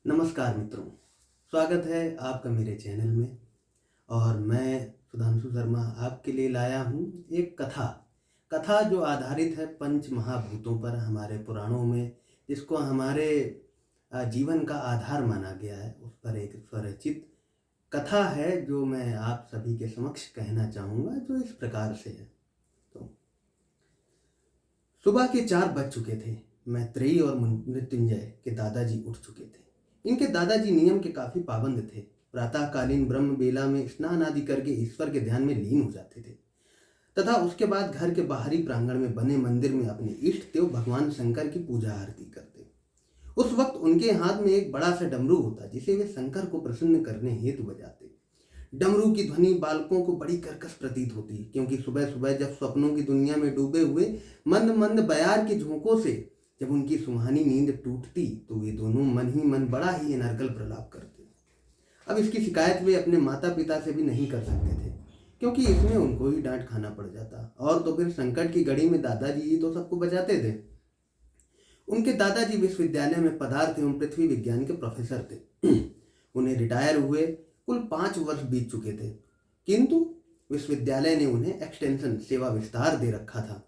नमस्कार मित्रों, स्वागत है आपका मेरे चैनल में। और मैं सुधांशु शर्मा आपके लिए लाया हूँ एक कथा कथा जो आधारित है पंच महाभूतों पर हमारे पुराणों में, जिसको हमारे जीवन का आधार माना गया है। उस पर एक स्वरचित कथा है जो मैं आप सभी के समक्ष कहना चाहूँगा, जो इस प्रकार से है। तो सुबह के 4 बज चुके थे। मैत्रेयी और मृत्युंजय के दादाजी उठ चुके थे। इनके दादाजी नियम के काफी पाबंद थे। प्रातःकालीन ब्रह्म बेला में स्नान आदि करके ईश्वर के ध्यान में लीन हो जाते थे तथा उसके बाद घर के बाहरी प्रांगण में बने मंदिर में अपने इष्ट देव भगवान शंकर की पूजा आरती करते। उस वक्त उनके हाथ में एक बड़ा सा डमरू होता, जिसे वे शंकर को प्रसन्न करने हेतु बजाते। डमरू की ध्वनि बालकों को बड़ी कर्कश प्रतीत होती, क्योंकि सुबह सुबह जब स्वप्नों की दुनिया में डूबे हुए मंद मंद बयार के झोंकों से जब उनकी सुहानी नींद टूटती, तो वे दोनों मन ही मन बड़ा ही अनर्गल प्रलाप करते। अब इसकी शिकायत वे अपने माता पिता से भी नहीं कर सकते थे, क्योंकि इसमें उनको ही डांट खाना पड़ जाता। और तो फिर संकट की घड़ी में दादाजी ही तो सबको बचाते थे। उनके दादाजी विश्वविद्यालय में पदार्थ एवं पृथ्वी विज्ञान के प्रोफेसर थे। उन्हें रिटायर हुए कुल 5 वर्ष बीत चुके थे, किंतु विश्वविद्यालय ने उन्हें एक्सटेंशन सेवा विस्तार दे रखा था।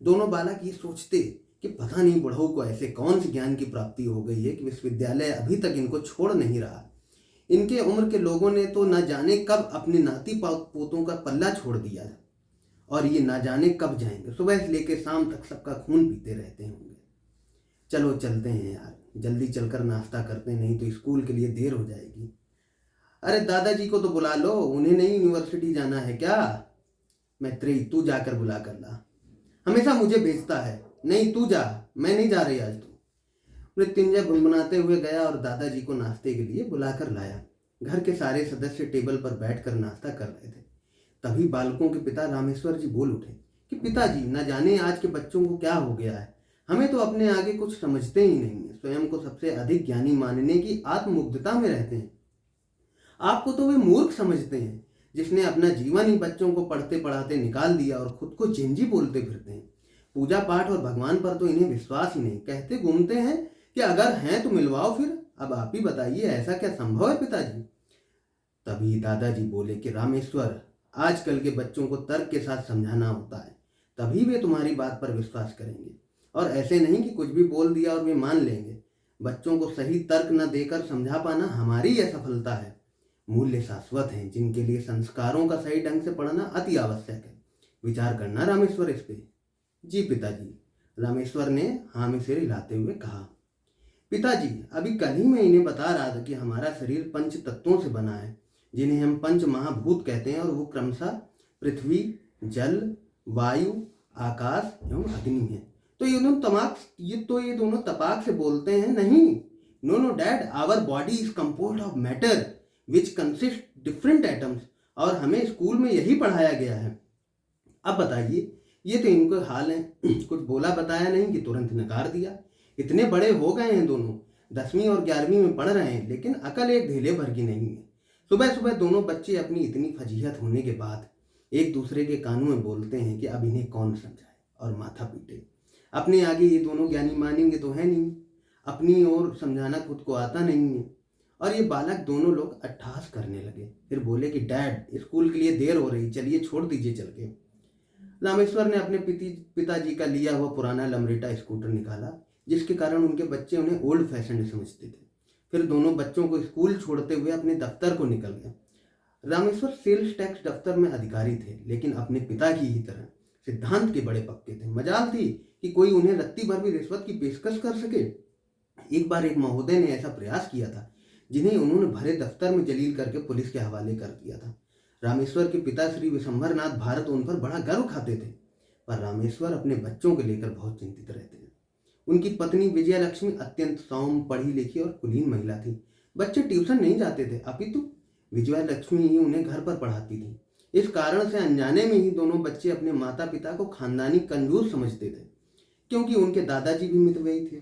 दोनों बालक ये सोचते कि पता नहीं बुढ़ऊ को ऐसे कौन से ज्ञान की प्राप्ति हो गई है कि विश्वविद्यालय अभी तक इनको छोड़ नहीं रहा। इनके उम्र के लोगों ने तो न जाने कब अपने नाती पोतों का पल्ला छोड़ दिया है, और ये न जाने कब जाएंगे। सुबह से लेकर शाम तक सबका खून पीते रहते होंगे। चलो चलते हैं यार, जल्दी चलकर नाश्ता करते हैं, नहीं तो स्कूल के लिए देर हो जाएगी। अरे दादाजी को तो बुला लो, उन्हें नहीं यूनिवर्सिटी जाना है क्या? मैत्रेयी, तू जाकर बुला कर ला, हमेशा मुझे भेजता है। नहीं तू जा, मैं नहीं जा रही आज। तू मृत्युंजय बुनबुनाते हुए गया और दादाजी को नाश्ते के लिए बुलाकर लाया। घर के सारे सदस्य टेबल पर बैठकर नाश्ता कर रहे थे। तभी बालकों के पिता रामेश्वर जी बोल उठे कि पिताजी, न जाने आज के बच्चों को क्या हो गया है। हमें तो अपने आगे कुछ समझते ही नहीं है, स्वयं को सबसे अधिक ज्ञानी मानने की आत्ममुग्धता में रहते हैं। आपको तो वे मूर्ख समझते हैं, जिसने अपना जीवन ही बच्चों को पढ़ते पढ़ाते निकाल दिया और खुद को चिंजी बोलते फिरते हैं। पूजा पाठ और भगवान पर तो इन्हें विश्वास ही नहीं, कहते घूमते हैं कि अगर हैं तो मिलवाओ फिर। अब आप ही बताइए, ऐसा क्या संभव है पिताजी? तभी दादाजी बोले कि रामेश्वर, आजकल के बच्चों को तर्क के साथ समझाना होता है, तभी वे तुम्हारी बात पर विश्वास करेंगे, और ऐसे नहीं कि कुछ भी बोल दिया और वे मान लेंगे। बच्चों को सही तर्क न देकर समझा पाना हमारी यह सफलता है। मूल्य शाश्वत हैं, जिनके लिए संस्कारों का सही ढंग से पढ़ना अति आवश्यक है। विचार करना रामेश्वर इस पे। जी पिताजी, रामेश्वर ने हाँ में सिर हिलाते हुए कहा। पिताजी, अभी कल ही मैं इन्हें बता रहा था कि हमारा शरीर 5 तत्वों से बना है, जिन्हें हम पंच महाभूत कहते हैं, और वो क्रमशः पृथ्वी, जल, वायु, आकाश एवं अग्नि है। तो ये दोनों तपाक से बोलते हैं नहीं। No no dad, our body is composed of matter which consist different atoms, और हमें स्कूल में यही पढ़ाया गया है। अब बताइए, ये तो इनको हाल है, कुछ बोला बताया नहीं कि तुरंत नकार दिया। इतने बड़े हो गए हैं दोनों, 10वीं और 11वीं में पढ़ रहे हैं, लेकिन अकल एक ढेले भर की नहीं है। सुबह सुबह दोनों बच्चे अपनी इतनी फजीहत होने के बाद एक दूसरे के कानों में बोलते हैं कि अब इन्हें कौन समझाए और माथा पीटे। अपने आगे ये दोनों ज्ञानी मानेंगे तो है नहीं, अपनी ओर समझाना खुद को आता नहीं है। और ये बालक दोनों लोग अट्ठास करने लगे। फिर बोले कि डैड, स्कूल के लिए देर हो रही, चलिए छोड़ दीजिए चल के। रामेश्वर ने अपने पिताजी का लिया हुआ पुराना लमरेटा स्कूटर निकाला, जिसके कारण उनके बच्चे उन्हें ओल्ड फैशन समझते थे। फिर दोनों बच्चों को स्कूल छोड़ते हुए अपने दफ्तर को निकल गया। रामेश्वर सेल्स टैक्स दफ्तर में अधिकारी थे, लेकिन अपने पिता की ही तरह सिद्धांत के बड़े पक्के थे। मजाल थी कि कोई उन्हें रत्ती भर भी रिश्वत की पेशकश कर सके। एक बार एक महोदय ने ऐसा प्रयास किया था, जिन्हें उन्होंने भरे दफ्तर में जलील करके पुलिस के हवाले कर दिया था। रामेश्वर के पिता श्री विशंभरनाथ भारत उन पर बड़ा गर्व खाते थे, पर रामेश्वर अपने बच्चों को लेकर बहुत चिंतित रहते हैं। उनकी पत्नी विजया लक्ष्मी अत्यंत सौम्य, पढ़ी लिखी और कुलीन महिला थी। बच्चे ट्यूशन नहीं जाते थे, अपितु विजया लक्ष्मी ही उन्हें घर पर पढ़ाती थी। इस कारण से अनजाने में ही दोनों बच्चे अपने माता पिता को खानदानी कंजूस समझते थे, क्योंकि उनके दादाजी भी मितव्ययी थे।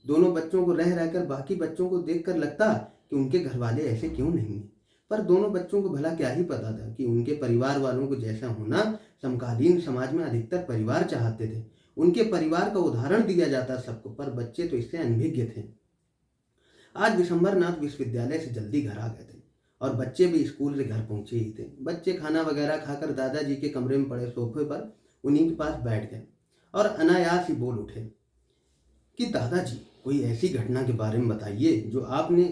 दोनों बच्चों को रह रहकर बाकी बच्चों को देखकर लगता कि उनके घर वाले ऐसे क्यों नहीं हैं। पर दोनों बच्चों को भला क्या ही पता था कि उनके परिवार वालों को जैसा होना समकालीन समाज में अधिकतर परिवार चाहते थे। उनके परिवार का उदाहरण दिया जाता सबको, पर बच्चे तो इससे अनभिज्ञ थे। आज विशंबरनाथ विश्वविद्यालय से जल्दी घर आ गए थे और बच्चे भी स्कूल से घर पहुंचे ही थे। बच्चे खाना वगैरह खाकर दादाजी के कमरे में पड़े सोफे पर उन्हीं के पास बैठ गए और अनायास ही बोल उठे कि दादाजी, कोई ऐसी घटना के बारे में बताइए जो आपने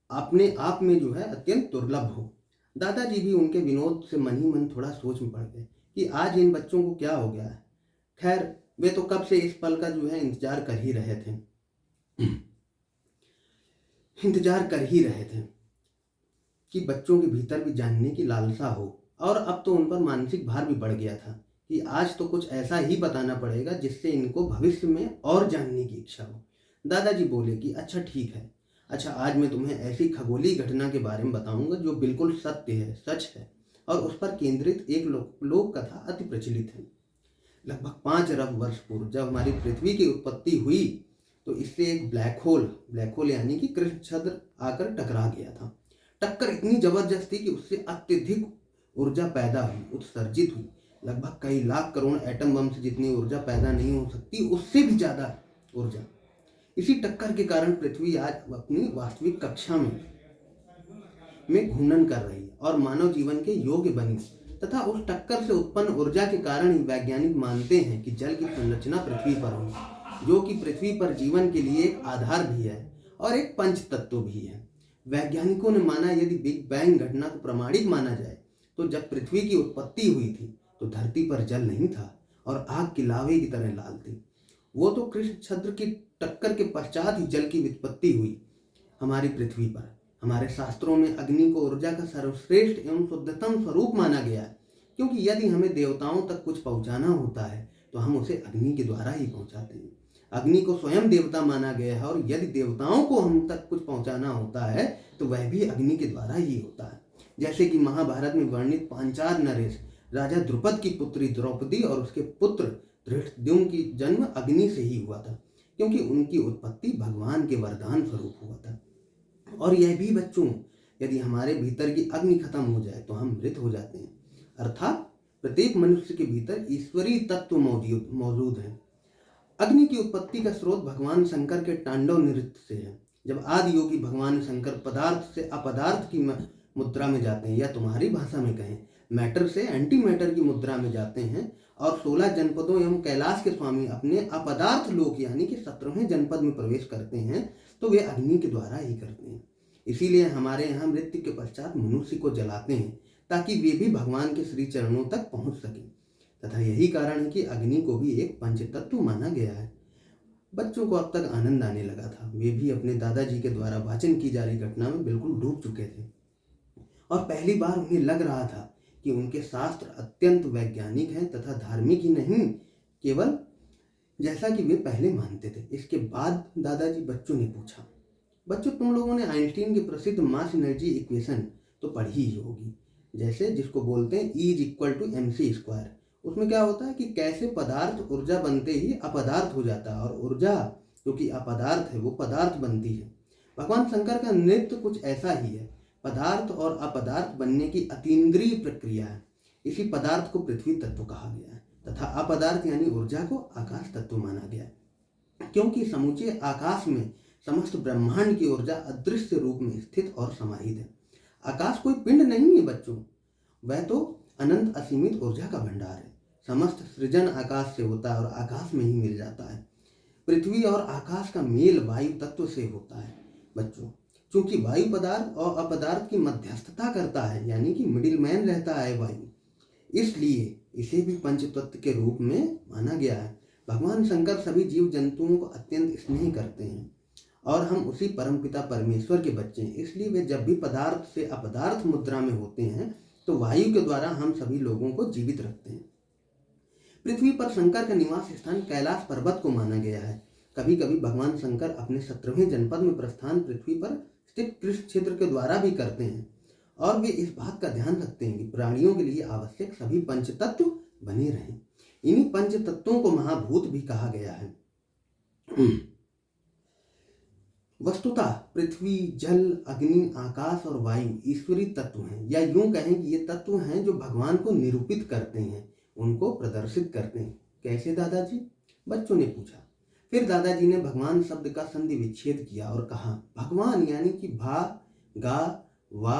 अपने आप में जो है अत्यंत दुर्लभ हो। दादाजी भी उनके विनोद से मन ही मन थोड़ा सोच में पड़ गए कि आज इन बच्चों को क्या हो गया है। खैर, वे तो कब से इस पल का जो है इंतजार कर ही रहे थे कि बच्चों के भीतर भी जानने की लालसा हो। और अब तो उन पर मानसिक भार भी बढ़ गया था कि आज तो कुछ ऐसा ही बताना पड़ेगा जिससे इनको भविष्य में और जानने की इच्छा हो। दादाजी बोले कि अच्छा ठीक है, अच्छा आज मैं तुम्हें ऐसी खगोलीय घटना के बारे में बताऊंगा जो बिल्कुल सत्य है, सच है और उस पर केंद्रित एक लोक कथा अति प्रचलित है। लगभग 5 अरब वर्ष पूर्व जब हमारी पृथ्वी की उत्पत्ति हुई तो इससे एक ब्लैक होल यानी कि कृष्ण छद्र आकर टकरा गया था। टक्कर इतनी जबरदस्त थी कि उससे अत्यधिक ऊर्जा पैदा हुई, उत्सर्जित हुई। लगभग कई लाख करोड़ एटम बम से जितनी ऊर्जा पैदा नहीं हो सकती उससे भी ज्यादा ऊर्जा। इसी टक्कर के कारण पृथ्वी आज अपनी वास्तविक कक्षा में घूर्णन कर रही है और मानव जीवन के योग्य बनी तथा उस टक्कर से उत्पन्न ऊर्जा के कारण ही वैज्ञानिक मानते हैं कि जल की संरचना पृथ्वी पर हुई, जो कि पृथ्वी पर जीवन के लिए एक आधार भी है और एक पंच तत्व भी है। वैज्ञानिकों ने माना यदि बिग बैंग घटना को प्रमाणिक माना जाए तो जब पृथ्वी की उत्पत्ति हुई थी तो धरती पर जल नहीं था और आग की लावे की तरह लाल थी। वो तो कृष्ण छद्र की टक्कर के पश्चात ही जल की उत्पत्ति हुई हमारी पृथ्वी पर। हमारे शास्त्रों में अग्नि को ऊर्जा का सर्वश्रेष्ठ एवं शुद्धतम स्वरूप माना गया है, क्योंकि यदि हमें देवताओं तक कुछ पहुंचाना होता है तो हम उसे अग्नि के द्वारा ही पहुंचाते हैं। अग्नि को स्वयं देवता माना गया है और यदि देवताओं को हम तक कुछ पहुंचाना होता है तो वह भी अग्नि के द्वारा ही होता है। जैसे कि महाभारत में वर्णित पांचाल नरेश राजा द्रुपद की पुत्री द्रौपदी और उसके पुत्र धृष्टद्युम्न की जन्म अग्नि से ही हुआ था, क्योंकि उनकी उत्पत्ति भगवान के वरदान स्वरूप हुआ था। और यह भी बच्चों, यदि हमारे भीतर की अग्नि खत्म हो जाए तो हम मृत हो जाते हैं। अर्थात प्रत्येक मनुष्य के भीतर ईश्वरीय तत्व मौजूद है। अग्नि की उत्पत्ति का स्रोत भगवान शंकर के तांडव नृत्य से है। जब आदि योगी भगवान शंकर पदार्थ से अपदार्थ की मुद्रा में जाते हैं, या तुम्हारी भाषा में कहें मैटर से एंटी मैटर की मुद्रा में जाते हैं और 16 जनपदों एवं कैलाश के स्वामी अपने अपदार्थ लोक यानी कि 17वें जनपद में प्रवेश करते हैं, तो वे अग्नि के द्वारा ही करते हैं। इसीलिए हमारे यहाँ मृत्यु के पश्चात मनुष्य को जलाते हैं ताकि वे भी भगवान के श्री चरणों तक पहुंच सकें। तथा यही कारण है कि अग्नि को भी एक पंचतत्व माना गया है। बच्चों को अब तक आनंद आने लगा था। वे भी अपने दादाजी के द्वारा वाचन की जा रही घटना में बिल्कुल डूब चुके थे और पहली बार उन्हें लग रहा था कि उनके शास्त्र अत्यंत वैज्ञानिक हैं तथा धार्मिक ही नहीं केवल जैसा कि वे पहले मानते थे। इसके बाद दादाजी बच्चों ने पूछा, बच्चों तुम लोगों ने आइंस्टीन की प्रसिद्ध मास एनर्जी इक्वेशन तो पढ़ी ही होगी, जैसे जिसको बोलते हैं E=mc²। उसमें क्या होता है कि कैसे पदार्थ ऊर्जा बनते ही अपदार्थ हो जाता है और ऊर्जा जो कि अपदार्थ है वो पदार्थ बनती है। भगवान शंकर का नृत्य कुछ ऐसा ही है। पदार्थ और अपदार्थ बनने की अतीन्द्रिय प्रक्रिया है। इसी पदार्थ को पृथ्वी तत्व कहा गया है तथा अपदार्थ यानी ऊर्जा को आकाश तत्व माना गया, क्योंकि समूचे आकाश में समस्त ब्रह्मांड की ऊर्जा अदृश्य रूप में स्थित और समाहित है। आकाश कोई पिंड नहीं है बच्चों, वह तो अनंत असीमित ऊर्जा का भंडार है। समस्त सृजन आकाश से होता है और आकाश में ही मिल जाता है। पृथ्वी और आकाश का मेल वायु तत्व से होता है बच्चों। क्योंकि वायु पदार्थ और अपदार्थ की मध्यस्थता करता है, यानी कि मिडिल मैन रहता है वायु, इसलिए इसे भी पंचतत्व के रूप में माना गया है। भगवान शंकर सभी जीव जंतुओं को अत्यंत स्नेह करते हैं और हम उसी परमपिता परमेश्वर के बच्चे हैं। इसलिए वे जब भी पदार्थ से अपदार्थ मुद्रा में होते हैं तो वायु के द्वारा हम सभी लोगों को जीवित रखते हैं। पृथ्वी पर शंकर का निवास स्थान कैलाश पर्वत को माना गया है। कभी कभी भगवान शंकर अपने 17वें जनपद में प्रस्थान पृथ्वी पर स्थित कृष्ण क्षेत्र के द्वारा भी करते हैं और वे इस बात का ध्यान रखते हैं कि प्राणियों के लिए आवश्यक सभी पंचतत्व बने रहें। इन्हीं पंचतत्वों को महाभूत भी कहा गया है। वस्तुतः पृथ्वी, जल, अग्नि, आकाश और वायु ईश्वरीय तत्व हैं, या यूं कहें कि ये तत्व हैं जो भगवान को निरूपित करते हैं, उनको प्रदर्शित करते हैं। कैसे दादाजी? बच्चों ने पूछा। फिर दादाजी ने भगवान शब्द का संधि विच्छेद किया और कहा, भगवान यानी कि भा, गा, वा,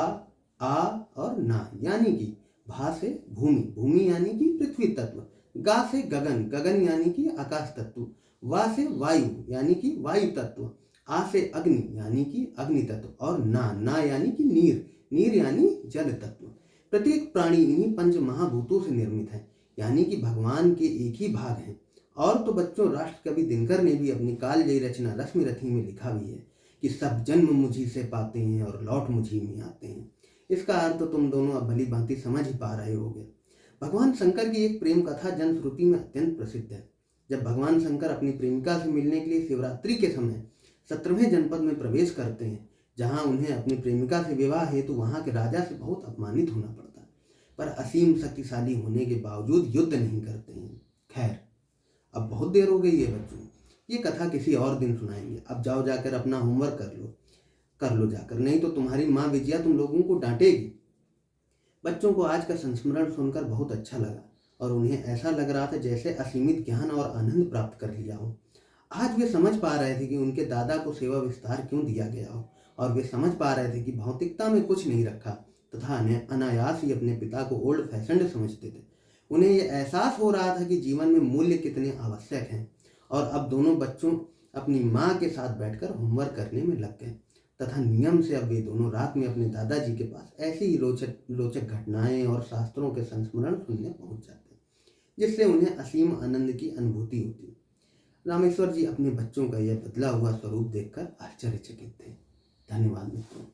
आ और ना, यानी कि भा से भूमि, भूमि यानी कि पृथ्वी तत्व, गा से गगन, गगन यानी कि आकाश तत्व, वा से वायु यानी कि वायु तत्व, आ से अग्नि यानी कि अग्नि तत्व और ना, ना यानी कि नीर, नीर यानी जल तत्व। प्रत्येक प्राणी इन्हीं पंच महाभूतों से निर्मित है, यानी कि भगवान के एक ही भाग हैं। और तो बच्चों, राष्ट्र कवि दिनकर ने भी अपनी कालजयी रचना रश्मि रथी में लिखा भी है कि सब जन्म मुझी से पाते हैं और लौट मुझी में आते हैं। इसका अर्थ तो तुम दोनों अब भली भांति समझ ही पा रहे होगे। भगवान शंकर की एक प्रेम कथा जनश्रुति में अत्यंत प्रसिद्ध है। जब भगवान शंकर अपनी प्रेमिका से मिलने के लिए शिवरात्रि के समय 17वें जनपद में प्रवेश करते हैं, जहां उन्हें अपनी प्रेमिका से विवाह हेतु वहां के राजा से बहुत अपमानित होना पड़ता है, पर असीम शक्तिशाली होने के बावजूद युद्ध नहीं करते हैं। खैर, अब बहुत देर हो गई है बच्चों, ये कथा किसी और दिन सुनाएंगे। अब जाओ जाकर अपना होमवर्क कर लो जाकर, नहीं तो तुम्हारी माँ विजया तुम लोगों को डांटेगी। बच्चों को आज का संस्मरण सुनकर बहुत अच्छा लगा और उन्हें ऐसा लग रहा था जैसे असीमित ज्ञान और आनंद प्राप्त कर लिया हो। आज वे समझ पा रहे थे कि उनके दादा को सेवा विस्तार क्यों दिया गया हो, और वे समझ पा रहे थे कि भौतिकता में कुछ नहीं रखा तथा अनायास ही अपने पिता को ओल्ड फैशन्ड समझते थे। उन्हें यह एहसास हो रहा था कि जीवन में मूल्य कितने आवश्यक हैं। और अब दोनों बच्चों अपनी माँ के साथ बैठकर होमवर्क करने में लग गए तथा नियम से अब वे दोनों रात में अपने दादाजी के पास ऐसी ही रोचक घटनाएं और शास्त्रों के संस्मरण सुनने पहुंच जाते, जिससे उन्हें असीम आनंद की अनुभूति होती। रामेश्वर जी अपने बच्चों का यह बदला हुआ स्वरूप देखकर आश्चर्यचकित थे। धन्यवाद मित्रों।